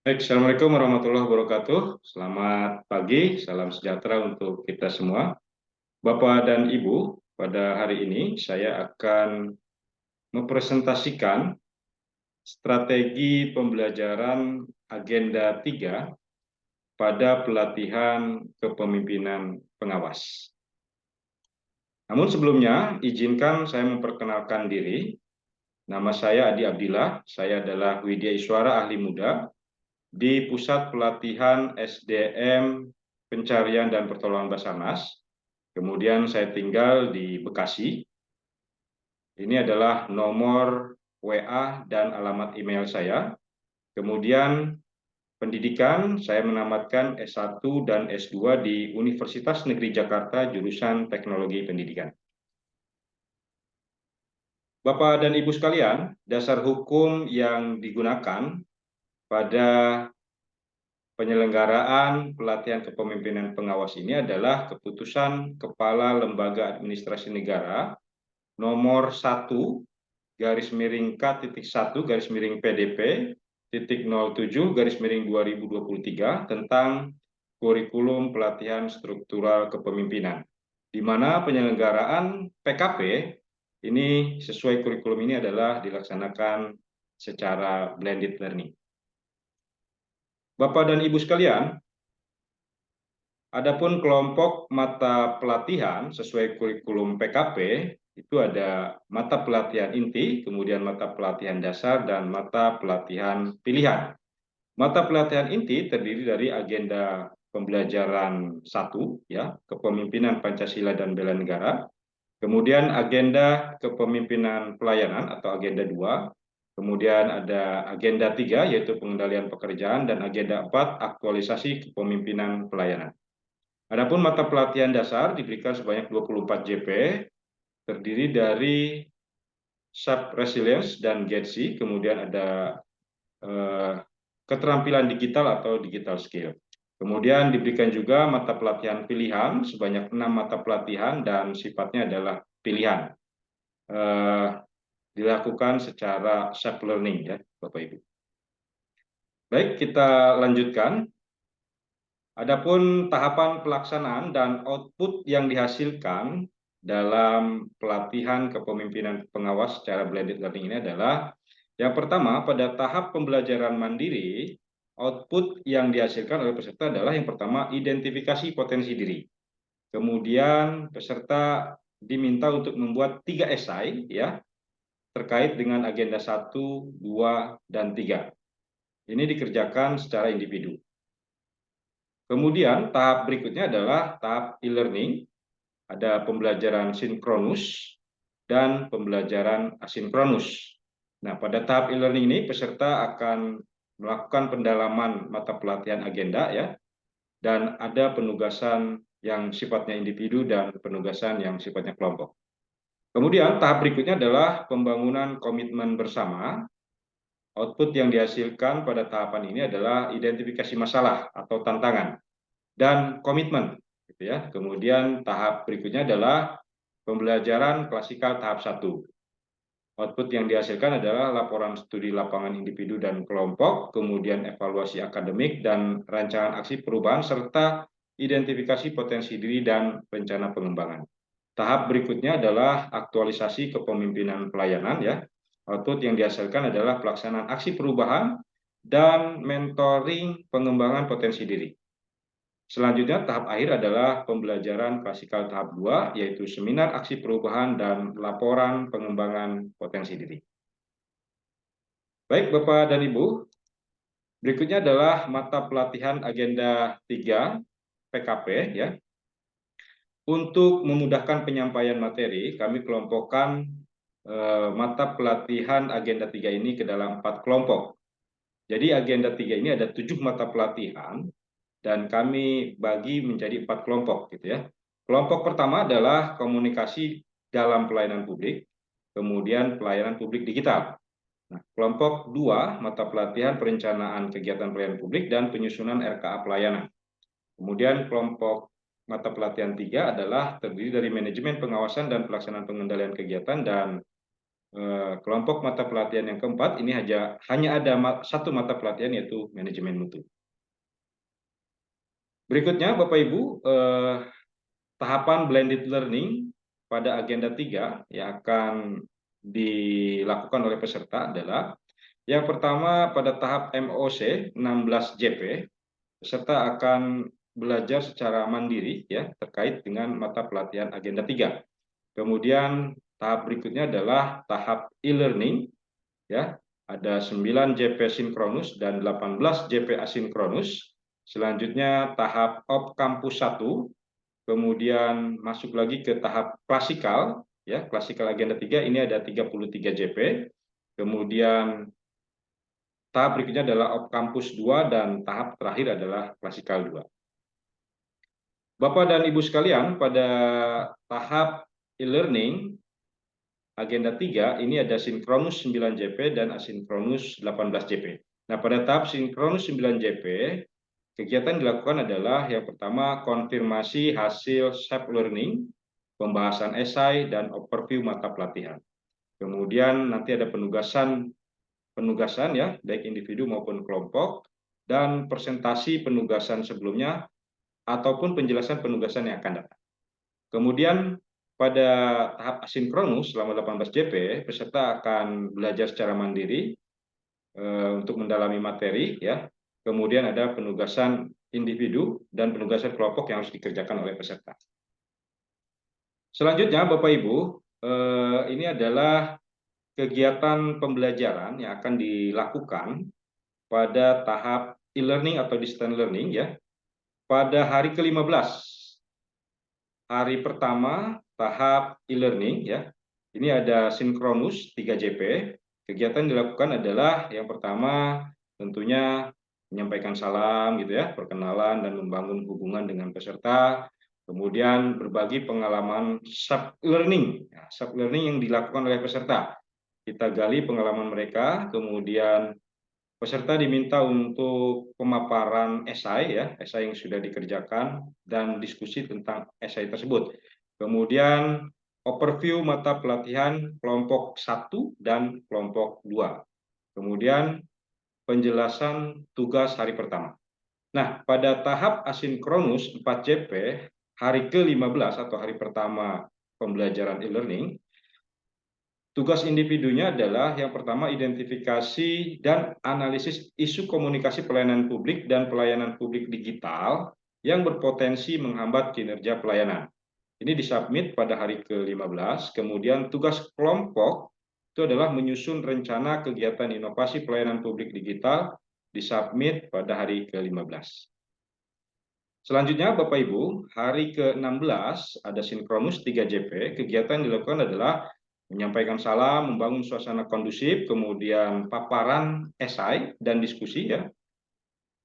Baik, Assalamualaikum warahmatullahi wabarakatuh. Selamat pagi, salam sejahtera untuk kita semua. Bapak dan Ibu, pada hari ini saya akan mempresentasikan strategi pembelajaran agenda 3 pada pelatihan kepemimpinan pengawas. Namun sebelumnya, izinkan saya memperkenalkan diri. Nama saya Adi Abdillah, saya adalah Widya Iswara Ahli Muda di Pusat Pelatihan SDM Pencarian dan Pertolongan Basarnas. Kemudian saya tinggal di Bekasi. Ini adalah nomor WA dan alamat email saya. Kemudian pendidikan, saya menamatkan S1 dan S2 di Universitas Negeri Jakarta, jurusan Teknologi Pendidikan. Bapak dan Ibu sekalian, dasar hukum yang digunakan pada penyelenggaraan pelatihan kepemimpinan pengawas ini adalah Keputusan Kepala Lembaga Administrasi Negara nomor 1 garis miring K.1 garis miring PDP titik 07 garis miring 2023 tentang kurikulum pelatihan struktural kepemimpinan, di mana penyelenggaraan PKP ini sesuai kurikulum ini adalah dilaksanakan secara blended learning. Bapak dan Ibu sekalian, adapun kelompok mata pelatihan sesuai kurikulum PKP itu ada mata pelatihan inti, kemudian mata pelatihan dasar, dan mata pelatihan pilihan. Mata pelatihan inti terdiri dari agenda pembelajaran 1, ya, kepemimpinan Pancasila dan bela negara, kemudian agenda kepemimpinan pelayanan atau agenda 2, kemudian ada agenda 3 yaitu pengendalian pekerjaan, dan agenda 4 aktualisasi kepemimpinan pelayanan. Adapun mata pelatihan dasar diberikan sebanyak 24 JP, terdiri dari SAP Resilience dan GETSI, kemudian ada keterampilan digital atau digital skill. Kemudian diberikan juga mata pelatihan pilihan sebanyak 6 mata pelatihan dan sifatnya adalah pilihan. Dilakukan secara self learning, ya Bapak Ibu. Baik, kita lanjutkan. Adapun tahapan pelaksanaan dan output yang dihasilkan dalam pelatihan kepemimpinan pengawas secara blended learning ini adalah yang pertama, pada tahap pembelajaran mandiri, output yang dihasilkan oleh peserta adalah yang pertama identifikasi potensi diri. Kemudian peserta diminta untuk membuat 3 esai, ya, terkait dengan agenda 1, 2, dan 3. Ini dikerjakan secara individu. Kemudian tahap berikutnya adalah tahap e-learning, ada pembelajaran sinkronus dan pembelajaran asinkronus. Nah, pada tahap e-learning ini peserta akan melakukan pendalaman mata pelatihan agenda, ya, dan ada penugasan yang sifatnya individu dan penugasan yang sifatnya kelompok. Kemudian tahap berikutnya adalah pembangunan komitmen bersama. Output yang dihasilkan pada tahapan ini adalah identifikasi masalah atau tantangan dan komitmen, gitu ya. Kemudian tahap berikutnya adalah pembelajaran klasikal tahap 1. Output yang dihasilkan adalah laporan studi lapangan individu dan kelompok, kemudian evaluasi akademik dan rancangan aksi perubahan, serta identifikasi potensi diri dan rencana pengembangan. Tahap berikutnya adalah aktualisasi kepemimpinan pelayanan, ya. Output yang dihasilkan adalah pelaksanaan aksi perubahan dan mentoring pengembangan potensi diri. Selanjutnya, tahap akhir adalah pembelajaran klasikal tahap 2, yaitu seminar aksi perubahan dan laporan pengembangan potensi diri. Baik, Bapak dan Ibu, berikutnya adalah mata pelatihan agenda 3 PKP, ya. Untuk memudahkan penyampaian materi, kami kelompokkan mata pelatihan agenda 3 ini ke dalam 4 kelompok. Jadi agenda 3 ini ada 7 mata pelatihan, dan kami bagi menjadi 4 kelompok, gitu ya. Kelompok pertama adalah komunikasi dalam pelayanan publik, kemudian pelayanan publik digital. Nah, kelompok 2 mata pelatihan perencanaan kegiatan pelayanan publik dan penyusunan RKA pelayanan. Kemudian kelompok mata pelatihan 3 adalah terdiri dari manajemen pengawasan dan pelaksanaan pengendalian kegiatan dan kelompok mata pelatihan yang keempat ini hanya ada satu mata pelatihan, yaitu manajemen mutu. Berikutnya Bapak Ibu, tahapan blended learning pada agenda 3 yang akan dilakukan oleh peserta adalah yang pertama pada tahap MOC 16 JP, peserta akan belajar secara mandiri ya terkait dengan mata pelatihan agenda 3. Kemudian tahap berikutnya adalah tahap e-learning ya. Ada 9 JP sinkronus dan 18 JP asinkronus. Selanjutnya tahap Op Kampus 1, kemudian masuk lagi ke tahap klasikal ya, klasikal agenda 3 ini ada 33 JP. Kemudian tahap berikutnya adalah Op Kampus 2 dan tahap terakhir adalah klasikal 2. Bapak dan Ibu sekalian, pada tahap e-learning agenda 3 ini ada sinkronus 9 JP dan asinkronus 18 JP. Nah, pada tahap sinkronus 9 JP, kegiatan dilakukan adalah yang pertama konfirmasi hasil self learning, pembahasan esai dan overview mata pelatihan. Kemudian nanti ada penugasan ya, baik individu maupun kelompok, dan presentasi penugasan sebelumnya ataupun penjelasan penugasan yang akan datang. Kemudian pada tahap asinkronus selama 18 JP, peserta akan belajar secara mandiri untuk mendalami materi ya. Kemudian ada penugasan individu dan penugasan kelompok yang harus dikerjakan oleh peserta. Selanjutnya Bapak Ibu, ini adalah kegiatan pembelajaran yang akan dilakukan pada tahap e-learning atau distance learning ya. Pada hari ke-15, hari pertama tahap e-learning ya. Ini ada sinkronus 3 JP. Kegiatan dilakukan adalah yang pertama tentunya menyampaikan salam gitu ya, perkenalan dan membangun hubungan dengan peserta. Kemudian berbagi pengalaman sub learning. Ya, sub learning yang dilakukan oleh peserta. Kita gali pengalaman mereka, kemudian peserta diminta untuk pemaparan esai ya, esai yang sudah dikerjakan dan diskusi tentang esai tersebut. Kemudian overview mata pelatihan kelompok 1 dan kelompok 2. Kemudian penjelasan tugas hari pertama. Nah, pada tahap asinkronus 4 JP, hari ke-15 atau hari pertama pembelajaran e-learning, tugas individunya adalah yang pertama identifikasi dan analisis isu komunikasi pelayanan publik dan pelayanan publik digital yang berpotensi menghambat kinerja pelayanan. Ini disubmit pada hari ke-15. Kemudian tugas kelompok itu adalah menyusun rencana kegiatan inovasi pelayanan publik digital, disubmit pada hari ke-15. Selanjutnya Bapak Ibu, hari ke-16 ada sinkronus 3 JP. Kegiatan dilakukan adalah menyampaikan salam, membangun suasana kondusif, kemudian paparan esai dan diskusi ya.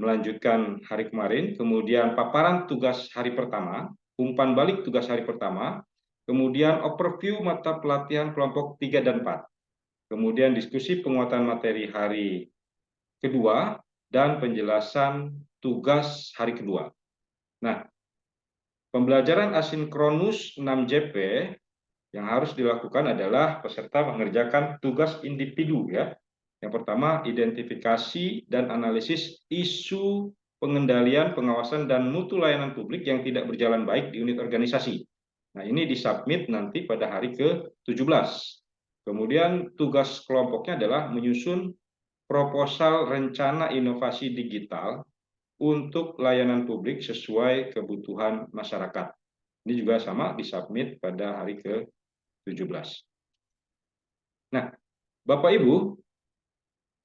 Melanjutkan hari kemarin, kemudian paparan tugas hari pertama, umpan balik tugas hari pertama, kemudian overview mata pelatihan kelompok 3 dan 4. Kemudian diskusi penguatan materi hari kedua dan penjelasan tugas hari kedua. Nah, pembelajaran asinkronus 6 JP yang harus dilakukan adalah peserta mengerjakan tugas individu ya. Yang pertama, identifikasi dan analisis isu pengendalian, pengawasan, dan mutu layanan publik yang tidak berjalan baik di unit organisasi. Nah, ini disubmit nanti pada hari ke-17. Kemudian tugas kelompoknya adalah menyusun proposal rencana inovasi digital untuk layanan publik sesuai kebutuhan masyarakat. Ini juga sama disubmit pada hari ke-17. Nah, Bapak Ibu,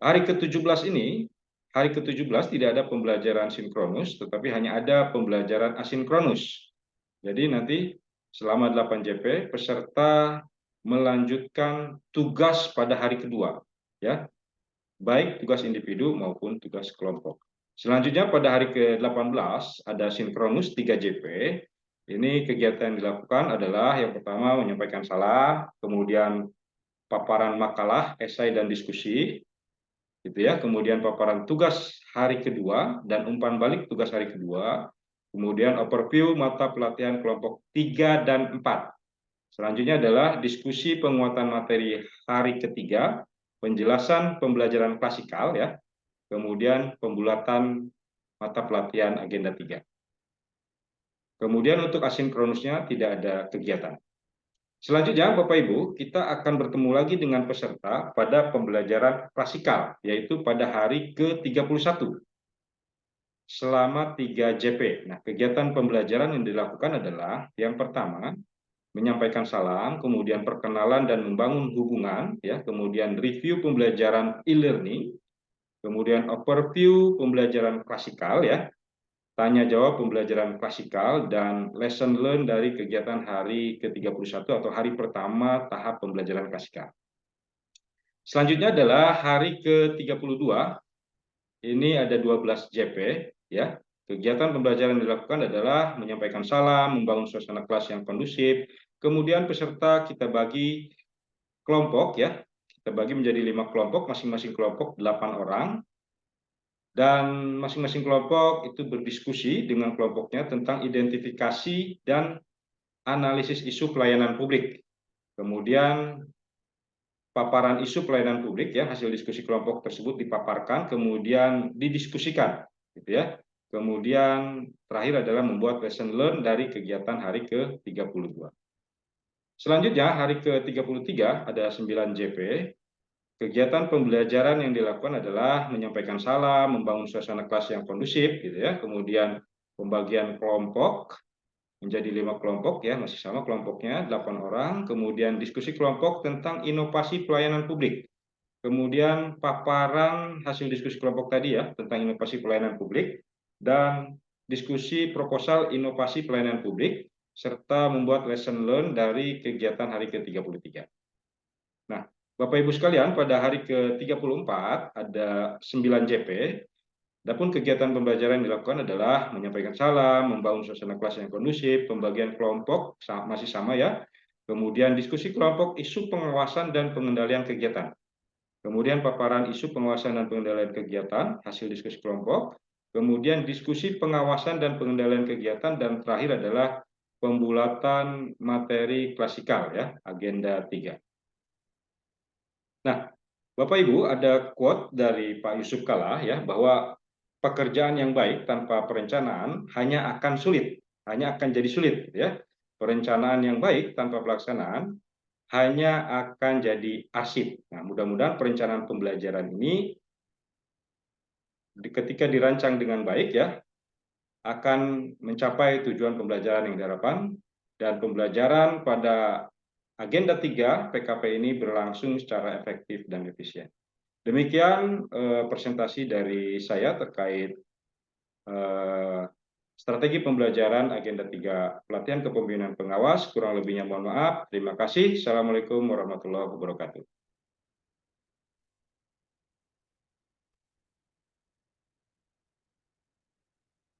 hari ke-17 ini, hari ke-17 tidak ada pembelajaran sinkronus, tetapi hanya ada pembelajaran asinkronus. Jadi nanti selama 8 JP, peserta melanjutkan tugas pada hari kedua, ya, baik tugas individu maupun tugas kelompok. Selanjutnya pada hari ke-18 ada sinkronus 3 JP. Ini kegiatan yang dilakukan adalah yang pertama menyampaikan salam, kemudian paparan makalah, esai dan diskusi, gitu ya. Kemudian paparan tugas hari kedua dan umpan balik tugas hari kedua. Kemudian overview mata pelatihan kelompok 3 dan 4. Selanjutnya adalah diskusi penguatan materi hari ketiga, penjelasan pembelajaran klasikal ya, kemudian pembulatan mata pelatihan agenda 3. Kemudian untuk asinkronusnya tidak ada kegiatan. Selanjutnya, Bapak Ibu, kita akan bertemu lagi dengan peserta pada pembelajaran klasikal, yaitu pada hari ke-31 selama 3 JP. Nah, kegiatan pembelajaran yang dilakukan adalah yang pertama, menyampaikan salam, kemudian perkenalan dan membangun hubungan, ya, kemudian review pembelajaran e-learning, kemudian overview pembelajaran klasikal, ya, tanya jawab pembelajaran klasikal, dan lesson learn dari kegiatan hari ke-31 atau hari pertama tahap pembelajaran klasikal. Selanjutnya adalah hari ke-32, ini ada 12 JP, ya. Kegiatan pembelajaran yang dilakukan adalah menyampaikan salam, membangun suasana kelas yang kondusif, kemudian peserta kita bagi kelompok, ya. Kita bagi menjadi 5 kelompok, masing-masing kelompok 8 orang, dan masing-masing kelompok itu berdiskusi dengan kelompoknya tentang identifikasi dan analisis isu pelayanan publik. Kemudian paparan isu pelayanan publik, ya, hasil diskusi kelompok tersebut dipaparkan, kemudian didiskusikan, gitu ya. Kemudian terakhir adalah membuat lesson learn dari kegiatan hari ke-32. Selanjutnya hari ke-33 ada 9 JP. Kegiatan pembelajaran yang dilakukan adalah menyampaikan salam, membangun suasana kelas yang kondusif, gitu ya. Kemudian pembagian kelompok menjadi 5 kelompok, ya, masih sama kelompoknya 8 orang. Kemudian diskusi kelompok tentang inovasi pelayanan publik. Kemudian paparan hasil diskusi kelompok tadi, ya, tentang inovasi pelayanan publik, dan diskusi proposal inovasi pelayanan publik, serta membuat lesson learn dari kegiatan hari ke-33. Nah, Bapak Ibu sekalian, pada hari ke-34 ada 9 JP. Adapun kegiatan pembelajaran yang dilakukan adalah menyampaikan salam, membangun suasana kelas yang kondusif, pembagian kelompok masih sama, ya. Kemudian diskusi kelompok isu pengawasan dan pengendalian kegiatan. Kemudian paparan isu pengawasan dan pengendalian kegiatan, hasil diskusi kelompok. Kemudian diskusi pengawasan dan pengendalian kegiatan, dan terakhir adalah pembulatan materi klasikal, ya, agenda 3. Nah, Bapak Ibu, ada quote dari Pak Yusuf Kalla, ya, bahwa pekerjaan yang baik tanpa perencanaan hanya akan sulit, hanya akan jadi sulit, ya. Perencanaan yang baik tanpa pelaksanaan hanya akan jadi arsip. Nah, mudah-mudahan perencanaan pembelajaran ini ketika dirancang dengan baik, ya, akan mencapai tujuan pembelajaran yang diharapkan, dan pembelajaran pada agenda 3 PKP ini berlangsung secara efektif dan efisien. Demikian presentasi dari saya terkait strategi pembelajaran agenda 3 pelatihan kepemimpinan pengawas. Kurang lebihnya mohon maaf. Terima kasih. Assalamualaikum warahmatullahi wabarakatuh.